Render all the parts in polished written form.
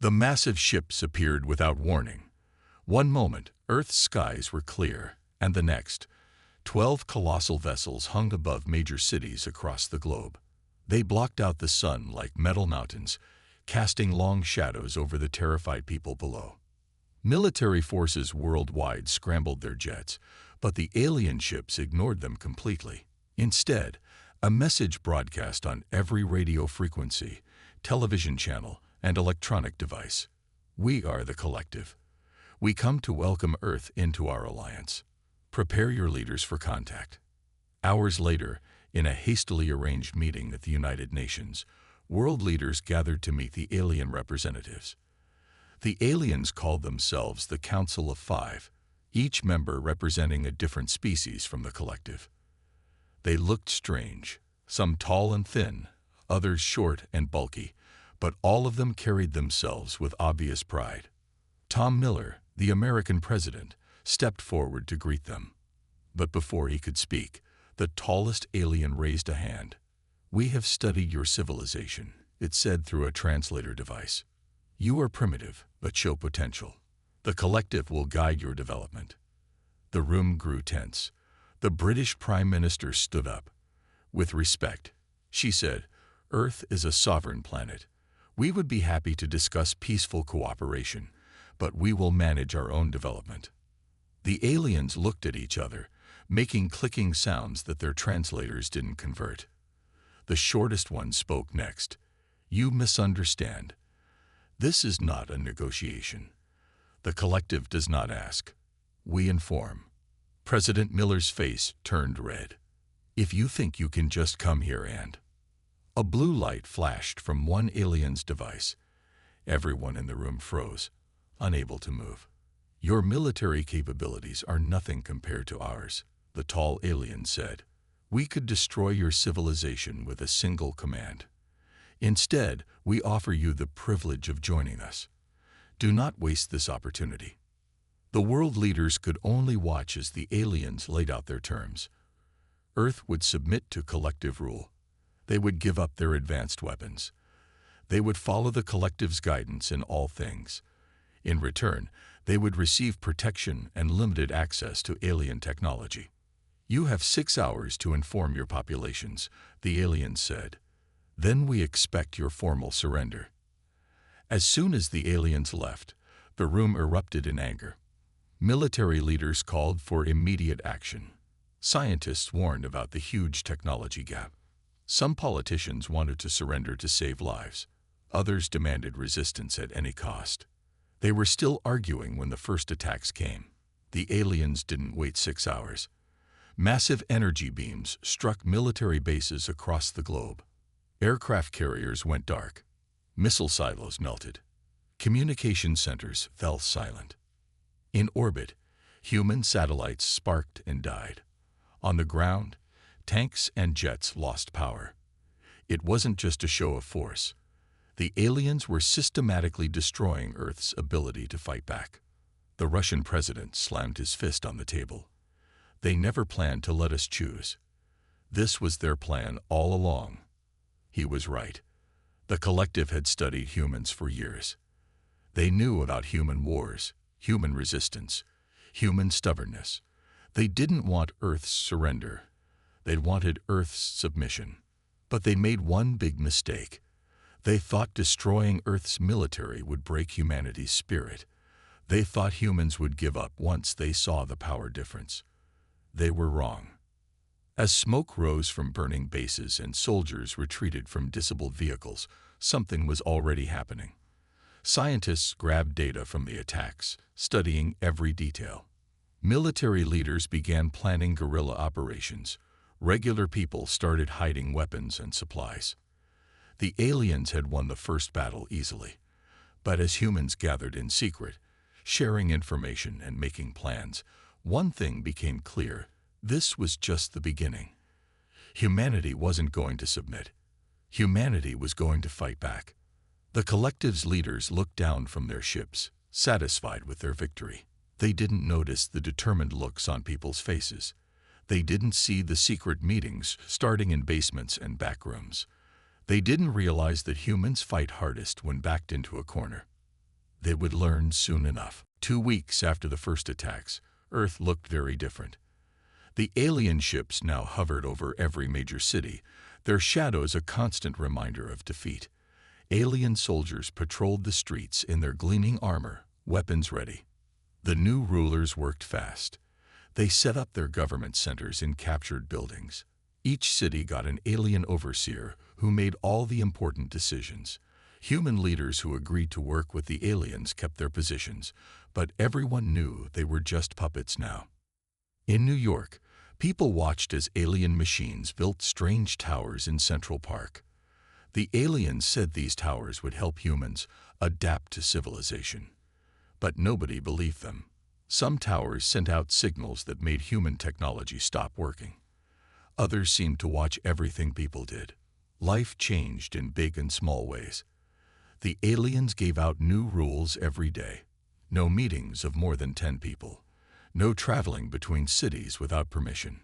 The massive ships appeared without warning. One moment, Earth's skies were clear, and the next, 12 colossal vessels hung above major cities across the globe. They blocked out the sun like metal mountains, casting long shadows over the terrified people below. Military forces worldwide scrambled their jets, but the alien ships ignored them completely. Instead, a message broadcast on every radio frequency, television channel, and electronic device. We are the collective. We come to welcome Earth into our alliance. Prepare your leaders for contact. Hours later, in a hastily arranged meeting at the United Nations, world leaders gathered to meet the alien representatives. The aliens called themselves the Council of Five, each member representing a different species from the collective. They looked strange, some tall and thin, others short and bulky, but all of them carried themselves with obvious pride. Tom Miller, the American president, stepped forward to greet them. But before he could speak, the tallest alien raised a hand. "We have studied your civilization," it said through a translator device. "You are primitive, but show potential. The collective will guide your development." The room grew tense. The British Prime Minister stood up. "With respect," she said, "Earth is a sovereign planet. We would be happy to discuss peaceful cooperation, but we will manage our own development." The aliens looked at each other, making clicking sounds that their translators didn't convert. The shortest one spoke next. "You misunderstand. This is not a negotiation. The collective does not ask. We inform." President Miller's face turned red. "If you think you can just come here and—" A blue light flashed from one alien's device. Everyone in the room froze, unable to move. "Your military capabilities are nothing compared to ours," the tall alien said. "We could destroy your civilization with a single command. Instead, we offer you the privilege of joining us. Do not waste this opportunity." The world leaders could only watch as the aliens laid out their terms. Earth would submit to collective rule. They would give up their advanced weapons. They would follow the collective's guidance in all things. In return, they would receive protection and limited access to alien technology. "You have 6 hours to inform your populations," the aliens said. "Then we expect your formal surrender." As soon as the aliens left, the room erupted in anger. Military leaders called for immediate action. Scientists warned about the huge technology gap. Some politicians wanted to surrender to save lives. Others demanded resistance at any cost. They were still arguing when the first attacks came. The aliens didn't wait 6 hours. Massive energy beams struck military bases across the globe. Aircraft carriers went dark. Missile silos melted. Communication centers fell silent. In orbit, human satellites sparked and died. On the ground, tanks and jets lost power. It wasn't just a show of force. The aliens were systematically destroying Earth's ability to fight back. The Russian president slammed his fist on the table. "They never planned to let us choose. This was their plan all along." He was right. The collective had studied humans for years. They knew about human wars, human resistance, human stubbornness. They didn't want Earth's surrender. They wanted Earth's submission. But they made one big mistake. They thought destroying Earth's military would break humanity's spirit. They thought humans would give up once they saw the power difference. They were wrong. As smoke rose from burning bases and soldiers retreated from disabled vehicles, something was already happening. Scientists grabbed data from the attacks, studying every detail. Military leaders began planning guerrilla operations. Regular people started hiding weapons and supplies. The aliens had won the first battle easily. But as humans gathered in secret, sharing information and making plans, one thing became clear: this was just the beginning. Humanity wasn't going to submit. Humanity was going to fight back. The collective's leaders looked down from their ships, satisfied with their victory. They didn't notice the determined looks on people's faces. They didn't see the secret meetings starting in basements and back rooms. They didn't realize that humans fight hardest when backed into a corner. They would learn soon enough. 2 weeks after the first attacks, Earth looked very different. The alien ships now hovered over every major city, their shadows a constant reminder of defeat. Alien soldiers patrolled the streets in their gleaming armor, weapons ready. The new rulers worked fast. They set up their government centers in captured buildings. Each city got an alien overseer who made all the important decisions. Human leaders who agreed to work with the aliens kept their positions, but everyone knew they were just puppets now. In New York, people watched as alien machines built strange towers in Central Park. The aliens said these towers would help humans adapt to civilization. But nobody believed them. Some towers sent out signals that made human technology stop working. Others seemed to watch everything people did. Life changed in big and small ways. The aliens gave out new rules every day. No meetings of more than 10 people. No traveling between cities without permission.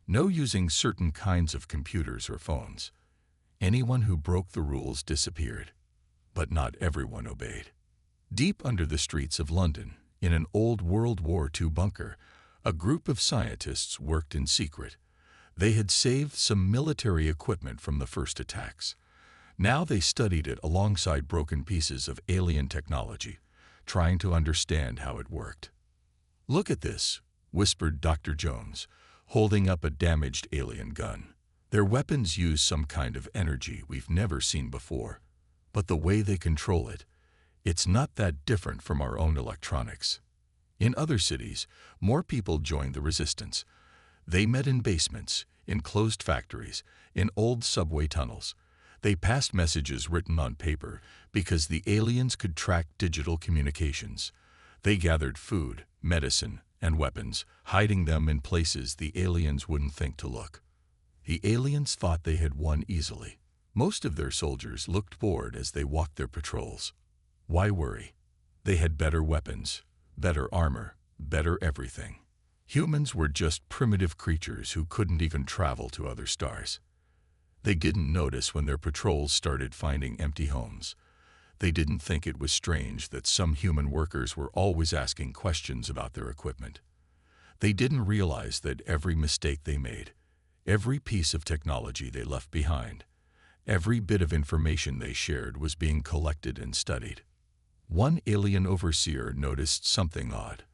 No using certain kinds of computers or phones. Anyone who broke the rules disappeared. But not everyone obeyed. Deep under the streets of London, in an old World War II bunker, a group of scientists worked in secret. They had saved some military equipment from the first attacks. Now they studied it alongside broken pieces of alien technology, trying to understand how it worked. "Look at this," whispered Dr. Jones, holding up a damaged alien gun. "Their weapons use some kind of energy we've never seen before, but the way they control it, it's not that different from our own electronics." In other cities, more people joined the resistance. They met in basements, in closed factories, in old subway tunnels. They passed messages written on paper because the aliens could track digital communications. They gathered food, medicine, and weapons, hiding them in places the aliens wouldn't think to look. The aliens thought they had won easily. Most of their soldiers looked bored as they walked their patrols. Why worry? They had better weapons, better armor, better everything. Humans were just primitive creatures who couldn't even travel to other stars. They didn't notice when their patrols started finding empty homes. They didn't think it was strange that some human workers were always asking questions about their equipment. They didn't realize that every mistake they made, every piece of technology they left behind, every bit of information they shared was being collected and studied. One alien overseer noticed something odd.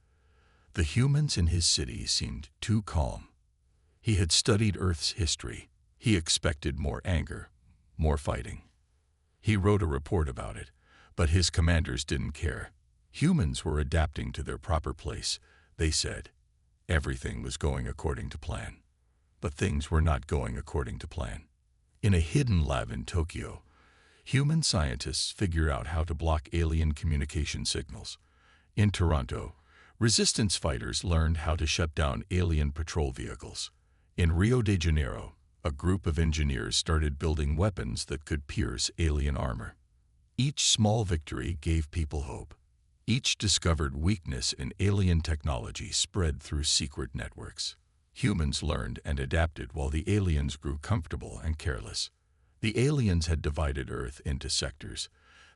The humans in his city seemed too calm. He had studied Earth's history. He expected more anger, more fighting. He wrote a report about it, but his commanders didn't care. Humans were adapting to their proper place, they said. Everything was going according to plan. But things were not going according to plan. In a hidden lab in Tokyo, human scientists figured out how to block alien communication signals. In Toronto, resistance fighters learned how to shut down alien patrol vehicles. In Rio de Janeiro, a group of engineers started building weapons that could pierce alien armor. Each small victory gave people hope. Each discovered weakness in alien technology spread through secret networks. Humans learned and adapted while the aliens grew comfortable and careless. The aliens had divided Earth into sectors,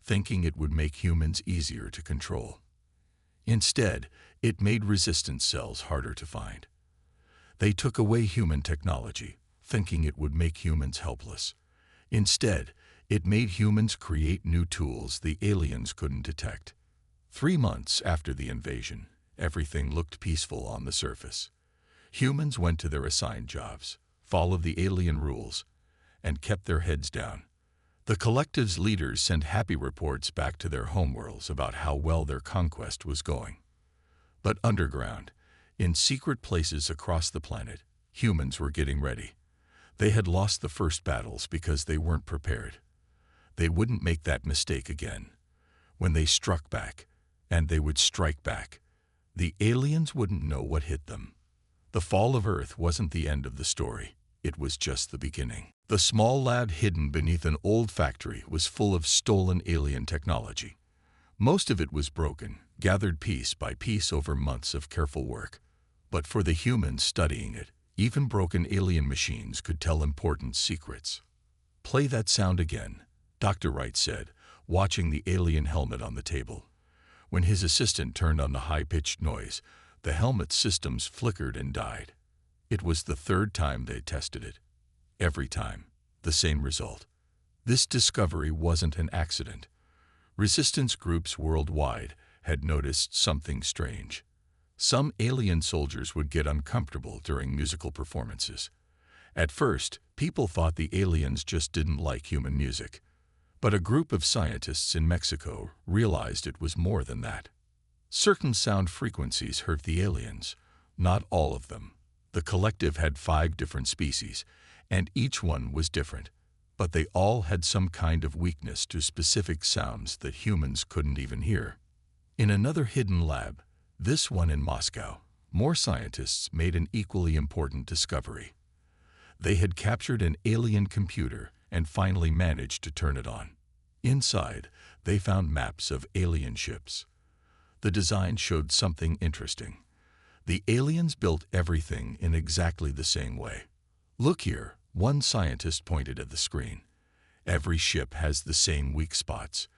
thinking it would make humans easier to control. Instead, it made resistance cells harder to find. They took away human technology, thinking it would make humans helpless. Instead, it made humans create new tools the aliens couldn't detect. 3 months after the invasion, everything looked peaceful on the surface. Humans went to their assigned jobs, followed the alien rules, and kept their heads down. The collective's leaders sent happy reports back to their homeworlds about how well their conquest was going. But underground, in secret places across the planet, humans were getting ready. They had lost the first battles because they weren't prepared. They wouldn't make that mistake again. When they struck back, and they would strike back, the aliens wouldn't know what hit them. The fall of Earth wasn't the end of the story. It was just the beginning. The small lab hidden beneath an old factory was full of stolen alien technology. Most of it was broken, gathered piece by piece over months of careful work. But for the humans studying it, even broken alien machines could tell important secrets. "Play that sound again," Dr. Wright said, watching the alien helmet on the table. When his assistant turned on the high-pitched noise, the helmet's systems flickered and died. It was the third time they tested it. Every time, the same result. This discovery wasn't an accident. Resistance groups worldwide had noticed something strange. Some alien soldiers would get uncomfortable during musical performances. At first, people thought the aliens just didn't like human music. But a group of scientists in Mexico realized it was more than that. Certain sound frequencies hurt the aliens, not all of them. The collective had 5 different species, and each one was different, but they all had some kind of weakness to specific sounds that humans couldn't even hear. In another hidden lab, this one in Moscow, more scientists made an equally important discovery. They had captured an alien computer and finally managed to turn it on. Inside, they found maps of alien ships. The design showed something interesting. The aliens built everything in exactly the same way. "Look here," one scientist pointed at the screen. "Every ship has the same weak spots.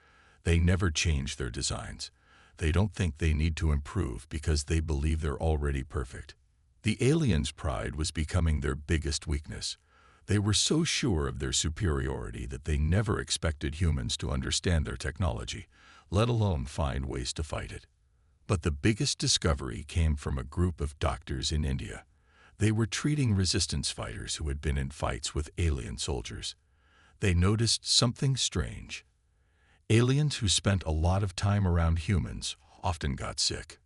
They never change their designs. They don't think they need to improve because they believe they're already perfect." The aliens' pride was becoming their biggest weakness. They were so sure of their superiority that they never expected humans to understand their technology, let alone find ways to fight it. But the biggest discovery came from a group of doctors in India. They were treating resistance fighters who had been in fights with alien soldiers. They noticed something strange. Aliens who spent a lot of time around humans often got sick.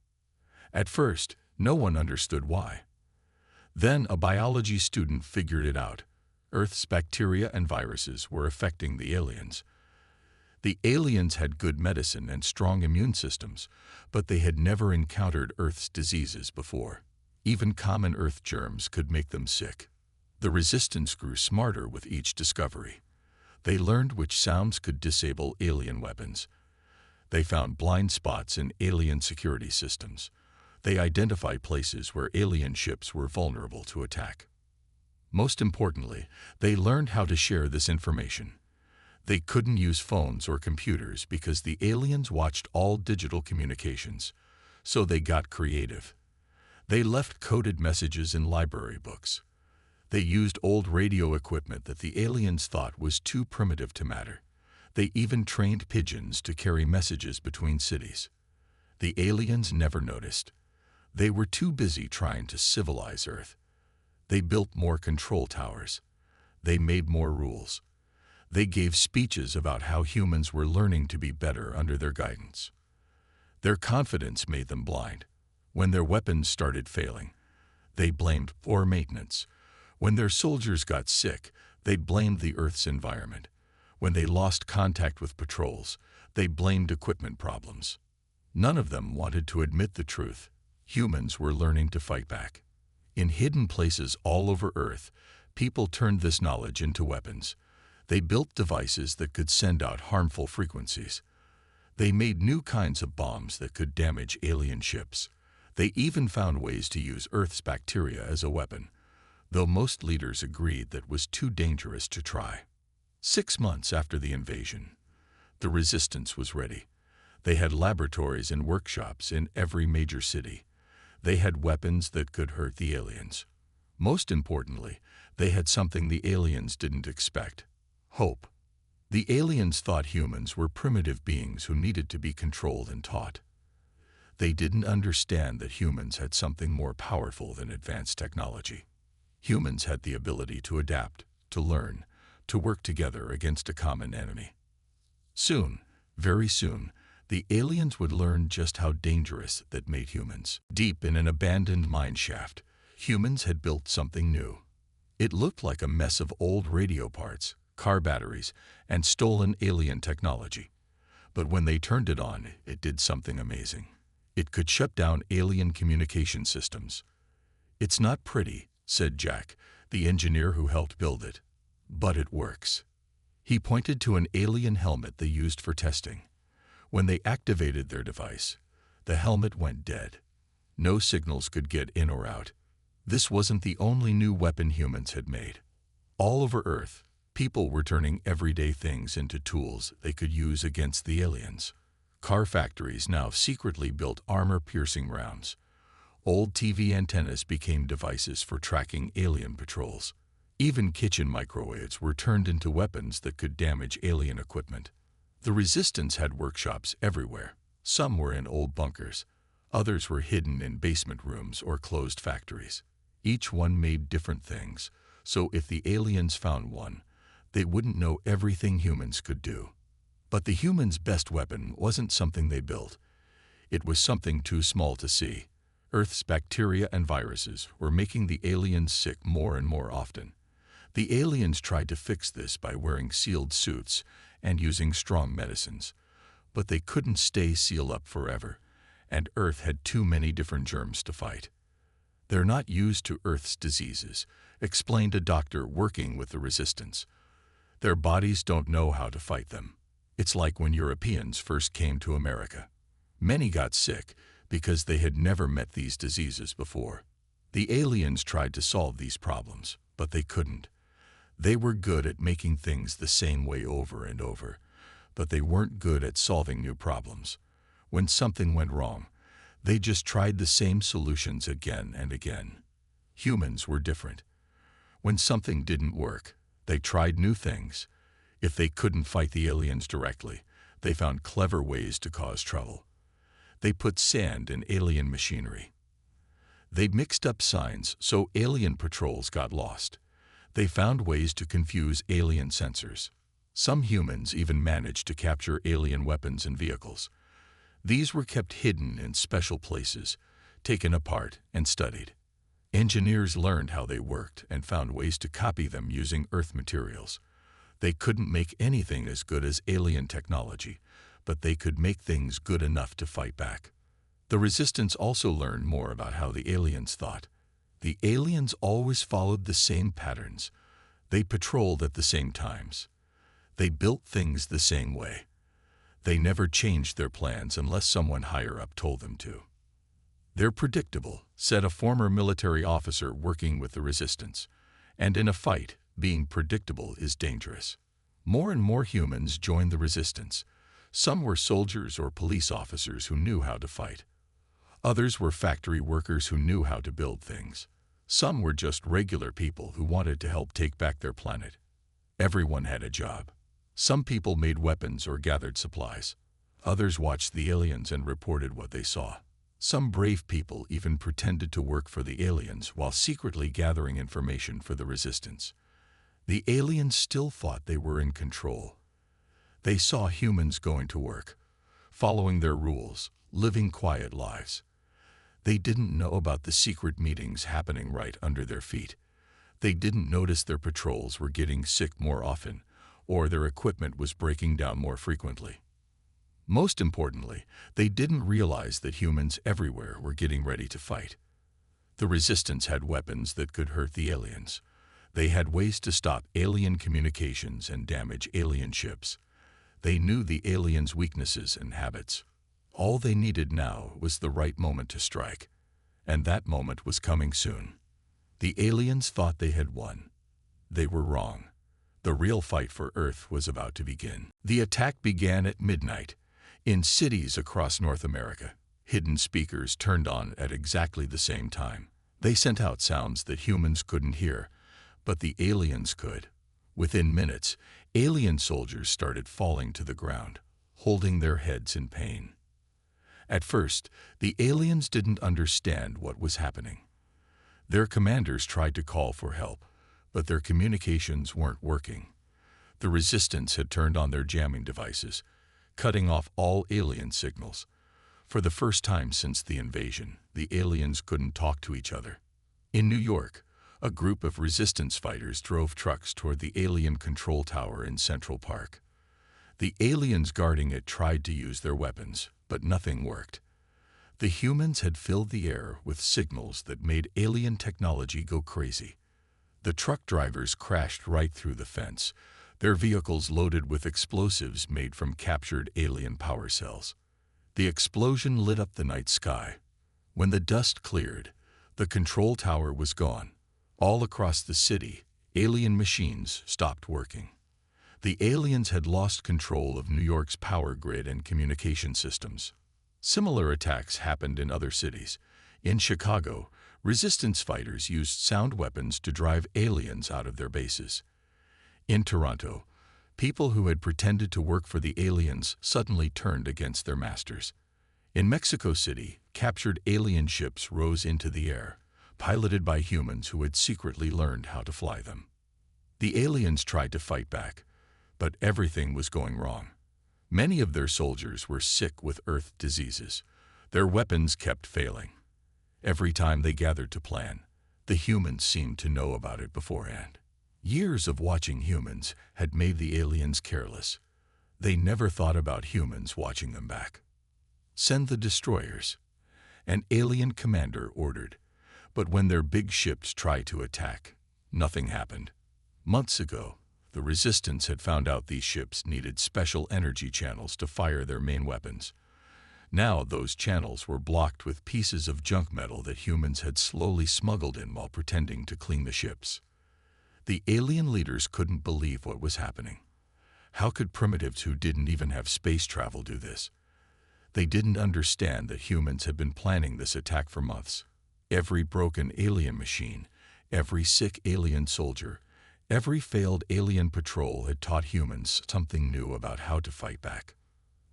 At first, no one understood why. Then a biology student figured it out. Earth's bacteria and viruses were affecting the aliens. The aliens had good medicine and strong immune systems, but they had never encountered Earth's diseases before. Even common Earth germs could make them sick. The resistance grew smarter with each discovery. They learned which sounds could disable alien weapons. They found blind spots in alien security systems. They identified places where alien ships were vulnerable to attack. Most importantly, they learned how to share this information. They couldn't use phones or computers because the aliens watched all digital communications, so they got creative. They left coded messages in library books. They used old radio equipment that the aliens thought was too primitive to matter. They even trained pigeons to carry messages between cities. The aliens never noticed. They were too busy trying to civilize Earth. They built more control towers. They made more rules. They gave speeches about how humans were learning to be better under their guidance. Their confidence made them blind. When their weapons started failing, they blamed poor maintenance. When their soldiers got sick, they blamed the Earth's environment. When they lost contact with patrols, they blamed equipment problems. None of them wanted to admit the truth. Humans were learning to fight back. In hidden places all over Earth, people turned this knowledge into weapons. They built devices that could send out harmful frequencies. They made new kinds of bombs that could damage alien ships. They even found ways to use Earth's bacteria as a weapon, though most leaders agreed that was too dangerous to try. 6 months after the invasion, the resistance was ready. They had laboratories and workshops in every major city. They had weapons that could hurt the aliens. Most importantly, they had something the aliens didn't expect: hope. The aliens thought humans were primitive beings who needed to be controlled and taught. They didn't understand that humans had something more powerful than advanced technology. Humans had the ability to adapt, to learn, to work together against a common enemy. Soon, very soon, the aliens would learn just how dangerous that made humans. Deep in an abandoned mine shaft, humans had built something new. It looked like a mess of old radio parts, car batteries, and stolen alien technology. But when they turned it on, it did something amazing. It could shut down alien communication systems. "It's not pretty," said Jack, the engineer who helped build it, "but it works." He pointed to an alien helmet they used for testing. When they activated their device, the helmet went dead. No signals could get in or out. This wasn't the only new weapon humans had made. All over Earth, people were turning everyday things into tools they could use against the aliens. Car factories now secretly built armor-piercing rounds. Old TV antennas became devices for tracking alien patrols. Even kitchen microwaves were turned into weapons that could damage alien equipment. The Resistance had workshops everywhere. Some were in old bunkers. Others were hidden in basement rooms or closed factories. Each one made different things, so if the aliens found one, they wouldn't know everything humans could do. But the humans' best weapon wasn't something they built. It was something too small to see. Earth's bacteria and viruses were making the aliens sick more and more often. The aliens tried to fix this by wearing sealed suits and using strong medicines. But they couldn't stay sealed up forever, and Earth had too many different germs to fight. They're not used to Earth's diseases, explained a doctor working with the Resistance. Their bodies don't know how to fight them. It's like when Europeans first came to America. Many got sick because they had never met these diseases before. The aliens tried to solve these problems, but they couldn't. They were good at making things the same way over and over, but they weren't good at solving new problems. When something went wrong, they just tried the same solutions again and again. Humans were different. When something didn't work, they tried new things. If they couldn't fight the aliens directly, they found clever ways to cause trouble. They put sand in alien machinery. They mixed up signs so alien patrols got lost. They found ways to confuse alien sensors. Some humans even managed to capture alien weapons and vehicles. These were kept hidden in special places, taken apart and studied. Engineers learned how they worked and found ways to copy them using Earth materials. They couldn't make anything as good as alien technology, but they could make things good enough to fight back. The Resistance also learned more about how the aliens thought. The aliens always followed the same patterns. They patrolled at the same times. They built things the same way. They never changed their plans unless someone higher up told them to. They're predictable, said a former military officer working with the Resistance. And in a fight, being predictable is dangerous. More and more humans joined the Resistance. Some were soldiers or police officers who knew how to fight. Others were factory workers who knew how to build things. Some were just regular people who wanted to help take back their planet. Everyone had a job. Some people made weapons or gathered supplies. Others watched the aliens and reported what they saw. Some brave people even pretended to work for the aliens while secretly gathering information for the Resistance. The aliens still thought they were in control. They saw humans going to work, following their rules, living quiet lives. They didn't know about the secret meetings happening right under their feet. They didn't notice their patrols were getting sick more often, or their equipment was breaking down more frequently. Most importantly, they didn't realize that humans everywhere were getting ready to fight. The Resistance had weapons that could hurt the aliens. They had ways to stop alien communications and damage alien ships. They knew the aliens' weaknesses and habits. All they needed now was the right moment to strike, and that moment was coming soon. The aliens thought they had won. They were wrong. The real fight for Earth was about to begin. The attack began at midnight. In cities across North America, hidden speakers turned on at exactly the same time. They sent out sounds that humans couldn't hear, but the aliens could. Within minutes, alien soldiers started falling to the ground, holding their heads in pain. At first, the aliens didn't understand what was happening. Their commanders tried to call for help, but their communications weren't working. The Resistance had turned on their jamming devices, cutting off all alien signals. For the first time since the invasion, the aliens couldn't talk to each other. In New York, a group of Resistance fighters drove trucks toward the alien control tower in Central Park. The aliens guarding it tried to use their weapons, but nothing worked. The humans had filled the air with signals that made alien technology go crazy. The truck drivers crashed right through the fence, their vehicles loaded with explosives made from captured alien power cells. The explosion lit up the night sky. When the dust cleared, the control tower was gone. All across the city, alien machines stopped working. The aliens had lost control of New York's power grid and communication systems. Similar attacks happened in other cities. In Chicago, resistance fighters used sound weapons to drive aliens out of their bases. In Toronto, people who had pretended to work for the aliens suddenly turned against their masters. In Mexico City, captured alien ships rose into the air, piloted by humans who had secretly learned how to fly them. The aliens tried to fight back, but everything was going wrong. Many of their soldiers were sick with Earth diseases. Their weapons kept failing. Every time they gathered to plan, the humans seemed to know about it beforehand. Years of watching humans had made the aliens careless. They never thought about humans watching them back. Send the destroyers, an alien commander ordered, but when their big ships tried to attack, nothing happened. Months ago, the resistance had found out these ships needed special energy channels to fire their main weapons. Now those channels were blocked with pieces of junk metal that humans had slowly smuggled in while pretending to clean the ships. The alien leaders couldn't believe what was happening. How could primitives who didn't even have space travel do this? They didn't understand that humans had been planning this attack for months. Every broken alien machine, every sick alien soldier, every failed alien patrol had taught humans something new about how to fight back.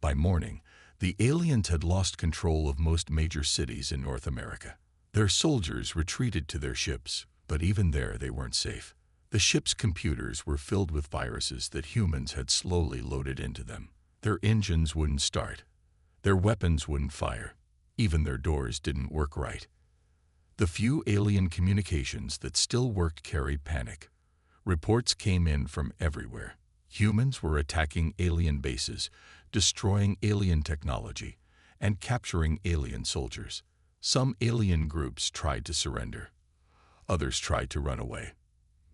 By morning, the aliens had lost control of most major cities in North America. Their soldiers retreated to their ships, but even there they weren't safe. The ship's computers were filled with viruses that humans had slowly loaded into them. Their engines wouldn't start. Their weapons wouldn't fire. Even their doors didn't work right. The few alien communications that still worked carried panic. Reports came in from everywhere. Humans were attacking alien bases, destroying alien technology, and capturing alien soldiers. Some alien groups tried to surrender. Others tried to run away.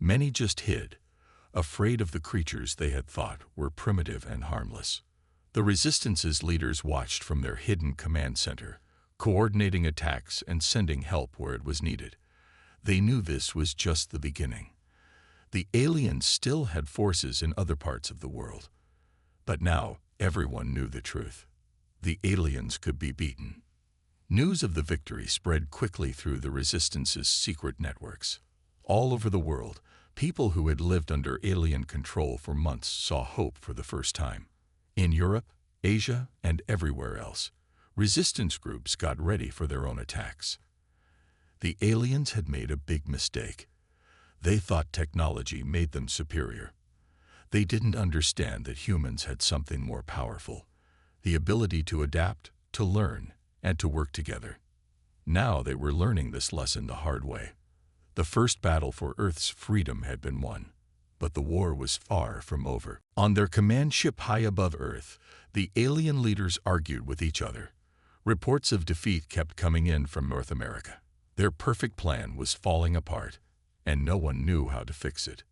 Many just hid, afraid of the creatures they had thought were primitive and harmless. The Resistance's leaders watched from their hidden command center, coordinating attacks and sending help where it was needed. They knew this was just the beginning. The aliens still had forces in other parts of the world. But now everyone knew the truth. The aliens could be beaten. News of the victory spread quickly through the Resistance's secret networks. All over the world, people who had lived under alien control for months saw hope for the first time. In Europe, Asia, and everywhere else, resistance groups got ready for their own attacks. The aliens had made a big mistake. They thought technology made them superior. They didn't understand that humans had something more powerful, the ability to adapt, to learn, and to work together. Now they were learning this lesson the hard way. The first battle for Earth's freedom had been won, but the war was far from over. On their command ship high above Earth, the alien leaders argued with each other. Reports of defeat kept coming in from North America. Their perfect plan was falling apart, and no one knew how to fix it.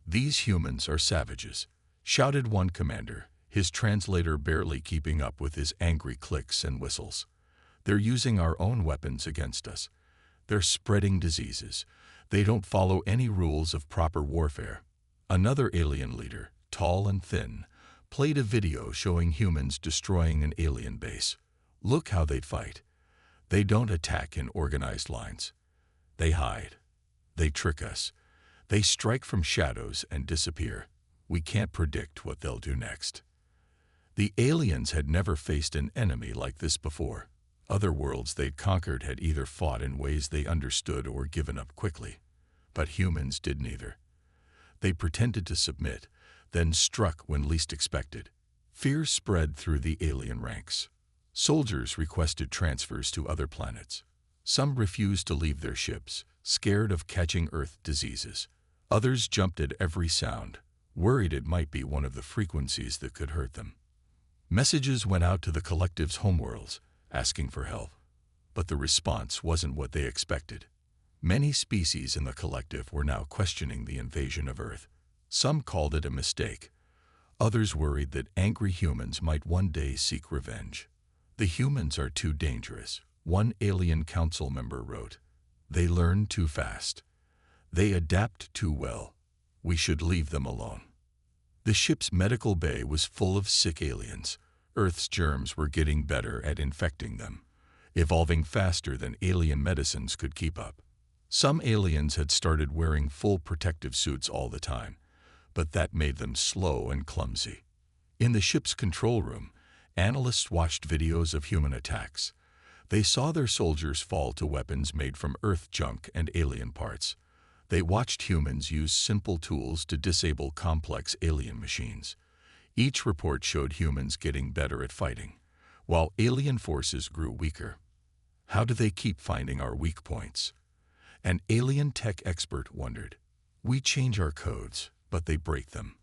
"These humans are savages," shouted one commander, his translator barely keeping up with his angry clicks and whistles. "They're using our own weapons against us. They're spreading diseases. They don't follow any rules of proper warfare." Another alien leader, tall and thin, played a video showing humans destroying an alien base. "Look how they'd fight. They don't attack in organized lines. They hide. They trick us. They strike from shadows and disappear. We can't predict what they'll do next." The aliens had never faced an enemy like this before. Other worlds they'd conquered had either fought in ways they understood or given up quickly. But humans did neither. They pretended to submit, then struck when least expected. Fear spread through the alien ranks. Soldiers requested transfers to other planets. Some refused to leave their ships, scared of catching Earth diseases. Others jumped at every sound, worried it might be one of the frequencies that could hurt them. Messages went out to the collective's homeworlds, asking for help. But the response wasn't what they expected. Many species in the collective were now questioning the invasion of Earth. Some called it a mistake. Others worried that angry humans might one day seek revenge. "The humans are too dangerous," one alien council member wrote. "They learn too fast. They adapt too well. We should leave them alone." The ship's medical bay was full of sick aliens. Earth's germs were getting better at infecting them, evolving faster than alien medicines could keep up. Some aliens had started wearing full protective suits all the time, but that made them slow and clumsy. In the ship's control room, analysts watched videos of human attacks. They saw their soldiers fall to weapons made from Earth junk and alien parts. They watched humans use simple tools to disable complex alien machines. Each report showed humans getting better at fighting, while alien forces grew weaker. How do they keep finding our weak points? An alien tech expert wondered. We change our codes, but they break them.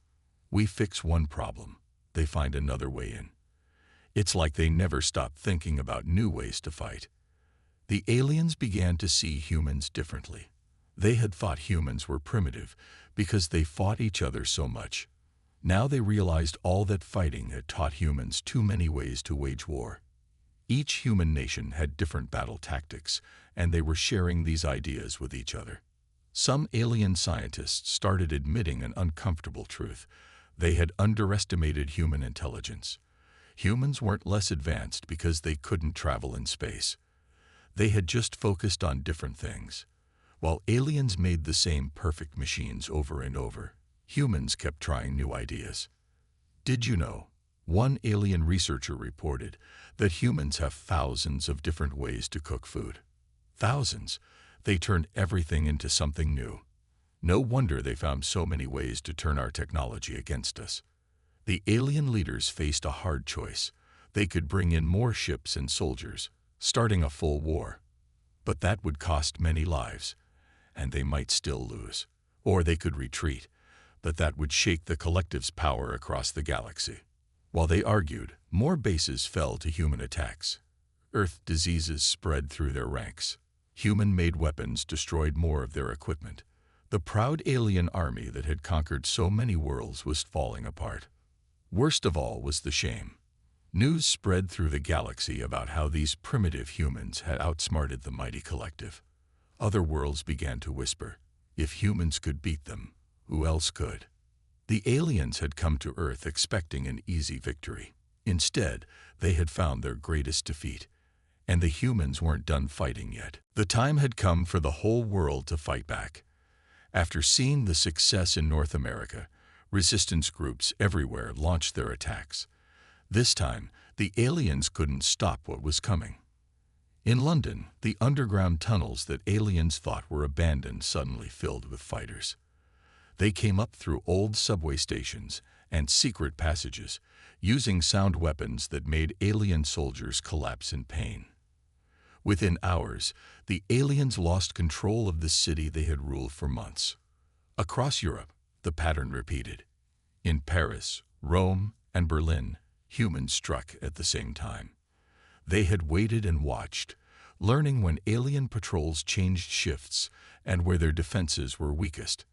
We fix one problem, they find another way in. It's like they never stop thinking about new ways to fight. The aliens began to see humans differently. They had thought humans were primitive because they fought each other so much. Now they realized all that fighting had taught humans too many ways to wage war. Each human nation had different battle tactics, and they were sharing these ideas with each other. Some alien scientists started admitting an uncomfortable truth. They had underestimated human intelligence. Humans weren't less advanced because they couldn't travel in space. They had just focused on different things. While aliens made the same perfect machines over and over, humans kept trying new ideas. Did you know? One alien researcher reported that humans have thousands of different ways to cook food. Thousands. They turned everything into something new. No wonder they found so many ways to turn our technology against us. The alien leaders faced a hard choice. They could bring in more ships and soldiers, starting a full war. But that would cost many lives, and they might still lose. Or they could retreat, but that would shake the collective's power across the galaxy. While they argued, more bases fell to human attacks. Earth diseases spread through their ranks. Human-made weapons destroyed more of their equipment. The proud alien army that had conquered so many worlds was falling apart. Worst of all was the shame. News spread through the galaxy about how these primitive humans had outsmarted the mighty collective. Other worlds began to whisper, if humans could beat them, who else could? The aliens had come to Earth expecting an easy victory. Instead, they had found their greatest defeat. And the humans weren't done fighting yet. The time had come for the whole world to fight back. After seeing the success in North America, resistance groups everywhere launched their attacks. This time, the aliens couldn't stop what was coming. In London, the underground tunnels that aliens thought were abandoned suddenly filled with fighters. They came up through old subway stations and secret passages, using sound weapons that made alien soldiers collapse in pain. Within hours, the aliens lost control of the city they had ruled for months. Across Europe, the pattern repeated. In Paris, Rome, and Berlin, humans struck at the same time. They had waited and watched, learning when alien patrols changed shifts and where their defenses were weakest.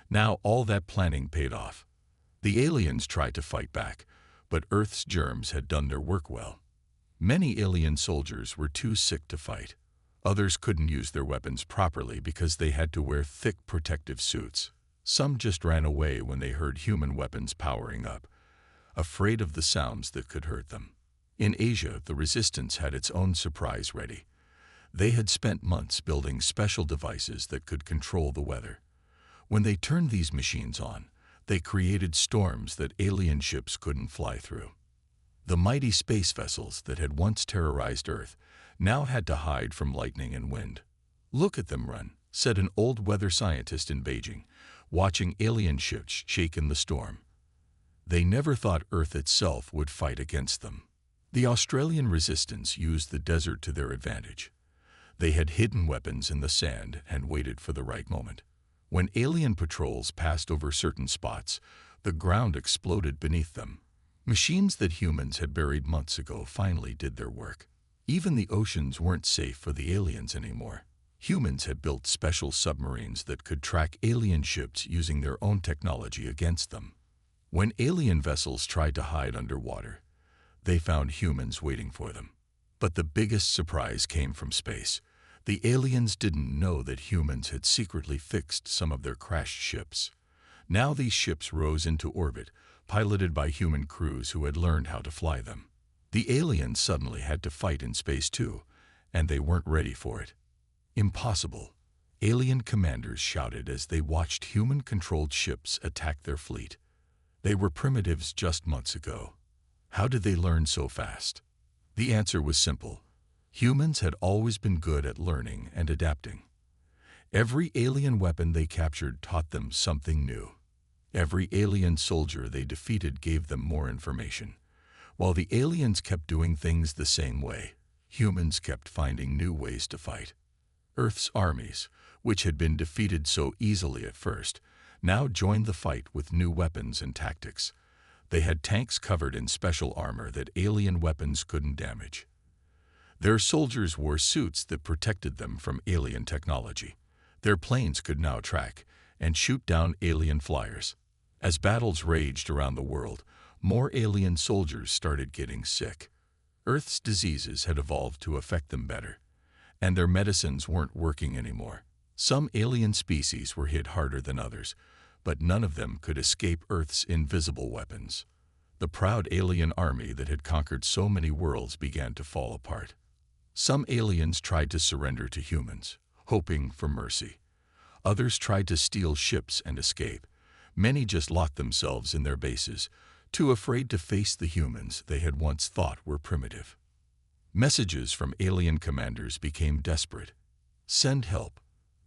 Now all that planning paid off. The aliens tried to fight back, but Earth's germs had done their work well. Many alien soldiers were too sick to fight. Others couldn't use their weapons properly because they had to wear thick protective suits. Some just ran away when they heard human weapons powering up, afraid of the sounds that could hurt them. In Asia, the resistance had its own surprise ready. They had spent months building special devices that could control the weather. When they turned these machines on, they created storms that alien ships couldn't fly through. The mighty space vessels that had once terrorized Earth now had to hide from lightning and wind. "Look at them run," said an old weather scientist in Beijing, watching alien ships shake in the storm. They never thought Earth itself would fight against them. The Australian resistance used the desert to their advantage. They had hidden weapons in the sand and waited for the right moment. When alien patrols passed over certain spots, the ground exploded beneath them. Machines that humans had buried months ago finally did their work. Even the oceans weren't safe for the aliens anymore. Humans had built special submarines that could track alien ships using their own technology against them. When alien vessels tried to hide underwater, they found humans waiting for them. But the biggest surprise came from space. The aliens didn't know that humans had secretly fixed some of their crashed ships. Now these ships rose into orbit, piloted by human crews who had learned how to fly them. The aliens suddenly had to fight in space too, and they weren't ready for it. Impossible, alien commanders shouted as they watched human-controlled ships attack their fleet. They were primitives just months ago. How did they learn so fast? The answer was simple. Humans had always been good at learning and adapting. Every alien weapon they captured taught them something new. Every alien soldier they defeated gave them more information. While the aliens kept doing things the same way, humans kept finding new ways to fight. Earth's armies, which had been defeated so easily at first, now joined the fight with new weapons and tactics. They had tanks covered in special armor that alien weapons couldn't damage. Their soldiers wore suits that protected them from alien technology. Their planes could now track and shoot down alien flyers. As battles raged around the world, more alien soldiers started getting sick. Earth's diseases had evolved to affect them better, and their medicines weren't working anymore. Some alien species were hit harder than others, but none of them could escape Earth's invisible weapons. The proud alien army that had conquered so many worlds began to fall apart. Some aliens tried to surrender to humans, hoping for mercy. Others tried to steal ships and escape. Many just locked themselves in their bases, too afraid to face the humans they had once thought were primitive. Messages from alien commanders became desperate. Send help.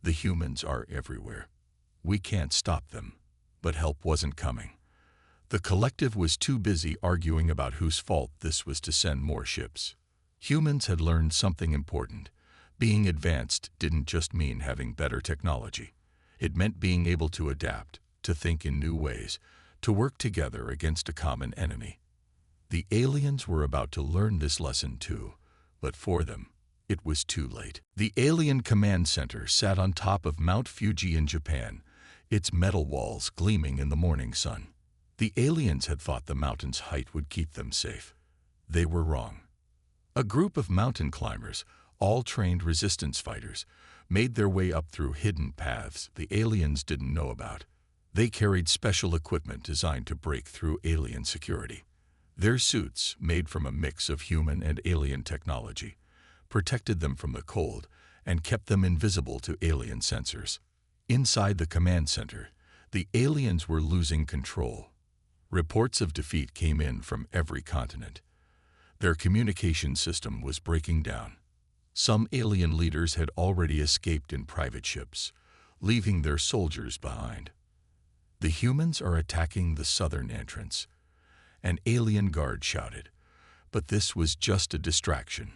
The humans are everywhere. We can't stop them. But help wasn't coming. The collective was too busy arguing about whose fault this was to send more ships. Humans had learned something important. Being advanced didn't just mean having better technology. It meant being able to adapt, to think in new ways, to work together against a common enemy. The aliens were about to learn this lesson too, but for them, it was too late. The Alien Command Center sat on top of Mount Fuji in Japan, its metal walls gleaming in the morning sun. The aliens had thought the mountain's height would keep them safe. They were wrong. A group of mountain climbers, all trained resistance fighters, made their way up through hidden paths the aliens didn't know about. They carried special equipment designed to break through alien security. Their suits, made from a mix of human and alien technology, protected them from the cold and kept them invisible to alien sensors. Inside the command center, the aliens were losing control. Reports of defeat came in from every continent. Their communication system was breaking down. Some alien leaders had already escaped in private ships, leaving their soldiers behind. The humans are attacking the southern entrance. An alien guard shouted, but this was just a distraction.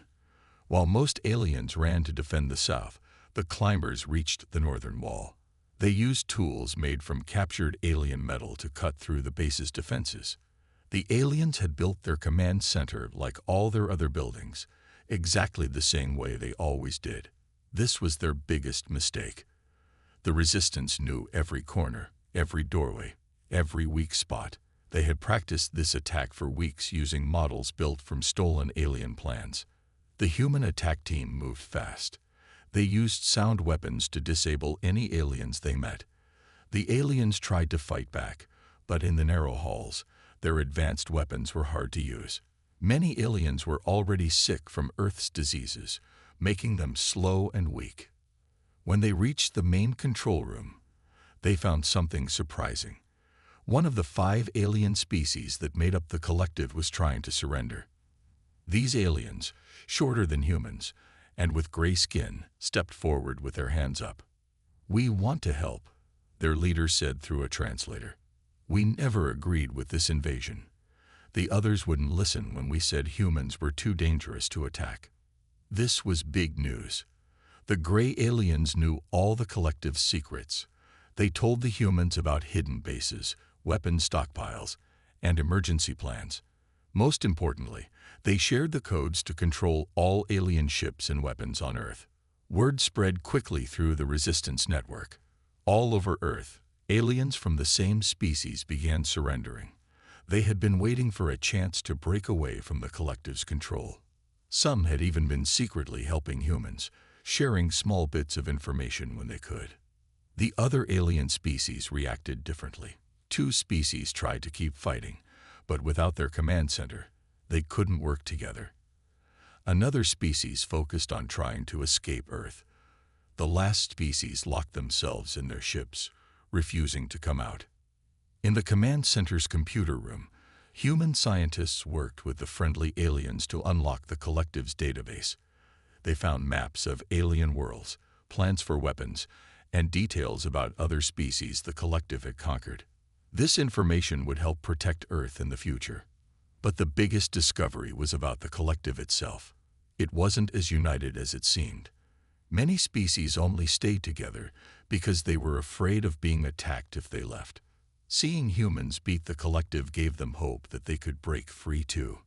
While most aliens ran to defend the south, the climbers reached the northern wall. They used tools made from captured alien metal to cut through the base's defenses. The aliens had built their command center like all their other buildings, exactly the same way they always did. This was their biggest mistake. The resistance knew every corner, every doorway, every weak spot. They had practiced this attack for weeks using models built from stolen alien plans. The human attack team moved fast. They used sound weapons to disable any aliens they met. The aliens tried to fight back, but in the narrow halls, their advanced weapons were hard to use. Many aliens were already sick from Earth's diseases, making them slow and weak. When they reached the main control room, they found something surprising. One of the 5 alien species that made up the collective was trying to surrender. These aliens, shorter than humans, and with gray skin, stepped forward with their hands up. "We want to help," their leader said through a translator. "We never agreed with this invasion. The others wouldn't listen when we said humans were too dangerous to attack." This was big news. The gray aliens knew all the collective's secrets. They told the humans about hidden bases, weapon stockpiles, and emergency plans. Most importantly, they shared the codes to control all alien ships and weapons on Earth. Word spread quickly through the resistance network. All over Earth, aliens from the same species began surrendering. They had been waiting for a chance to break away from the collective's control. Some had even been secretly helping humans, sharing small bits of information when they could. The other alien species reacted differently. Two species tried to keep fighting, but without their command center, they couldn't work together. Another species focused on trying to escape Earth. The last species locked themselves in their ships, refusing to come out. In the command center's computer room, human scientists worked with the friendly aliens to unlock the collective's database. They found maps of alien worlds, plans for weapons, and details about other species the collective had conquered. This information would help protect Earth in the future. But the biggest discovery was about the collective itself. It wasn't as united as it seemed. Many species only stayed together because they were afraid of being attacked if they left. Seeing humans beat the collective gave them hope that they could break free too.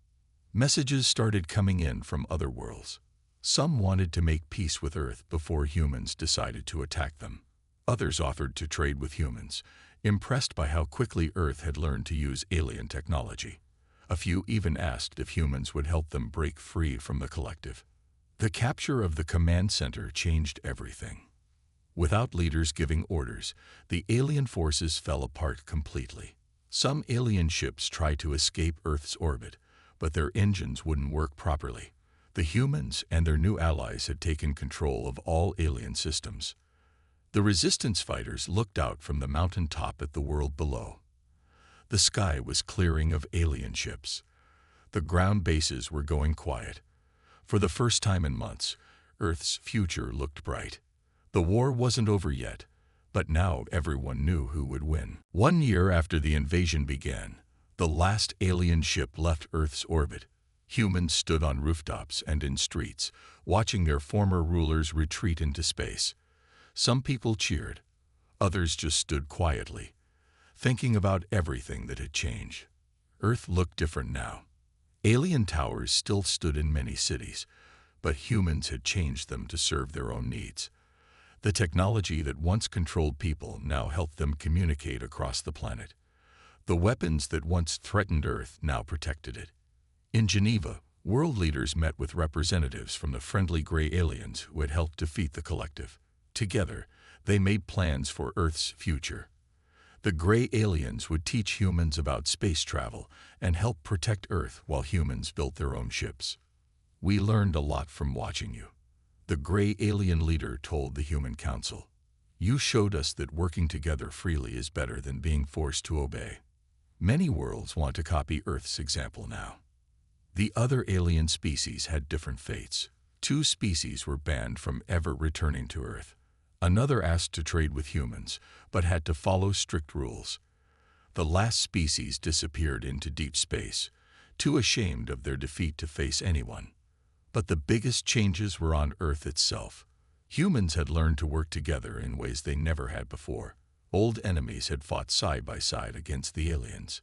Messages started coming in from other worlds. Some wanted to make peace with Earth before humans decided to attack them. Others offered to trade with humans, impressed by how quickly Earth had learned to use alien technology. A few even asked if humans would help them break free from the collective. The capture of the command center changed everything. Without leaders giving orders, the alien forces fell apart completely. Some alien ships tried to escape Earth's orbit, but their engines wouldn't work properly. The humans and their new allies had taken control of all alien systems. The resistance fighters looked out from the mountaintop at the world below. The sky was clearing of alien ships. The ground bases were going quiet. For the first time in months, Earth's future looked bright. The war wasn't over yet, but now everyone knew who would win. 1 year after the invasion began, the last alien ship left Earth's orbit. Humans stood on rooftops and in streets, watching their former rulers retreat into space. Some people cheered, others just stood quietly, thinking about everything that had changed. Earth looked different now. Alien towers still stood in many cities, but humans had changed them to serve their own needs. The technology that once controlled people now helped them communicate across the planet. The weapons that once threatened Earth now protected it. In Geneva, world leaders met with representatives from the friendly gray aliens who had helped defeat the collective. Together, they made plans for Earth's future. The gray aliens would teach humans about space travel and help protect Earth while humans built their own ships. "We learned a lot from watching you," the gray alien leader told the Human Council. "You showed us that working together freely is better than being forced to obey." Many worlds want to copy Earth's example now. The other alien species had different fates. 2 species were banned from ever returning to Earth. Another asked to trade with humans, but had to follow strict rules. The last species disappeared into deep space, too ashamed of their defeat to face anyone. But the biggest changes were on Earth itself. Humans had learned to work together in ways they never had before. Old enemies had fought side by side against the aliens.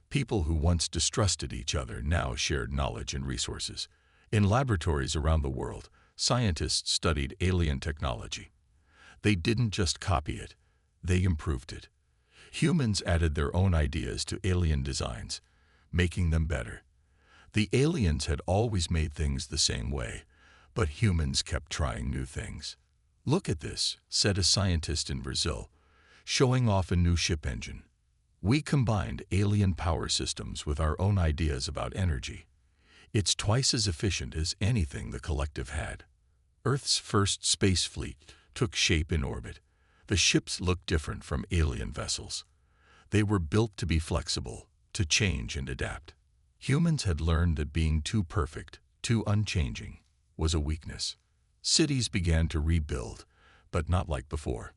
People who once distrusted each other now shared knowledge and resources. In laboratories around the world, scientists studied alien technology. They didn't just copy it, they improved it. Humans added their own ideas to alien designs, making them better. The aliens had always made things the same way, but humans kept trying new things. "Look at this," said a scientist in Brazil, showing off a new ship engine. "We combined alien power systems with our own ideas about energy. It's twice as efficient as anything the collective had." Earth's first space fleet took shape in orbit. The ships looked different from alien vessels. They were built to be flexible, to change and adapt. Humans had learned that being too perfect, too unchanging, was a weakness. Cities began to rebuild, but not like before.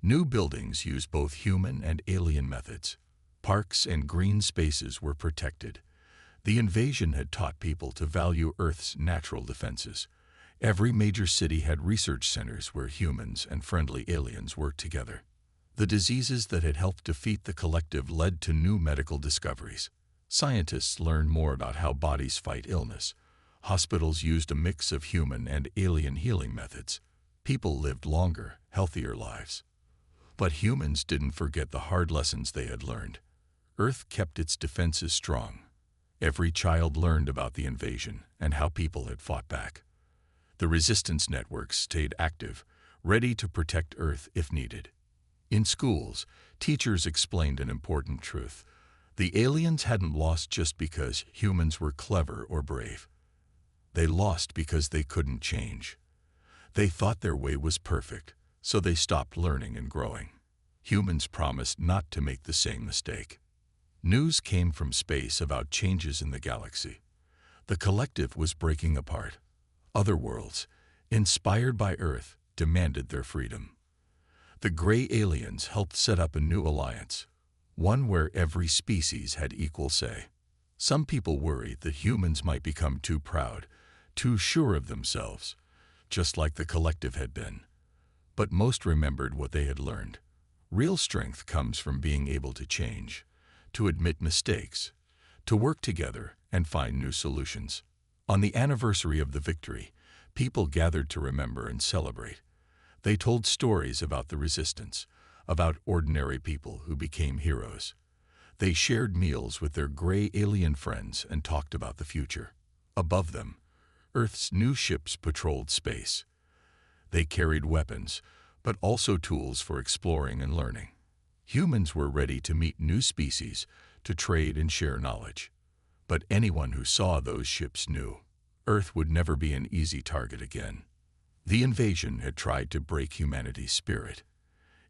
New buildings used both human and alien methods. Parks and green spaces were protected. The invasion had taught people to value Earth's natural defenses. Every major city had research centers where humans and friendly aliens worked together. The diseases that had helped defeat the collective led to new medical discoveries. Scientists learned more about how bodies fight illness. Hospitals used a mix of human and alien healing methods. People lived longer, healthier lives. But humans didn't forget the hard lessons they had learned. Earth kept its defenses strong. Every child learned about the invasion and how people had fought back. The resistance networks stayed active, ready to protect Earth if needed. In schools, Teachers explained an important truth. The aliens hadn't lost just because humans were clever or brave. They lost because they couldn't change. They thought their way was perfect, so they stopped learning and growing. Humans promised not to make the same mistake. News came from space about changes in the galaxy. The collective was breaking apart. Other worlds, inspired by Earth, demanded their freedom. The gray aliens helped set up a new alliance, one where every species had equal say. Some people worried that humans might become too proud, too sure of themselves, just like the collective had been. But most remembered what they had learned. Real strength comes from being able to change, to admit mistakes, to work together and find new solutions. On the anniversary of the victory, people gathered to remember and celebrate. They told stories about the resistance, about ordinary people who became heroes. They shared meals with their gray alien friends and talked about the future. Above them, Earth's new ships patrolled space. They carried weapons, but also tools for exploring and learning. Humans were ready to meet new species, to trade and share knowledge. But anyone who saw those ships knew Earth would never be an easy target again. The invasion had tried to break humanity's spirit.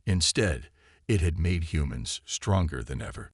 Instead, it had made humans stronger than ever.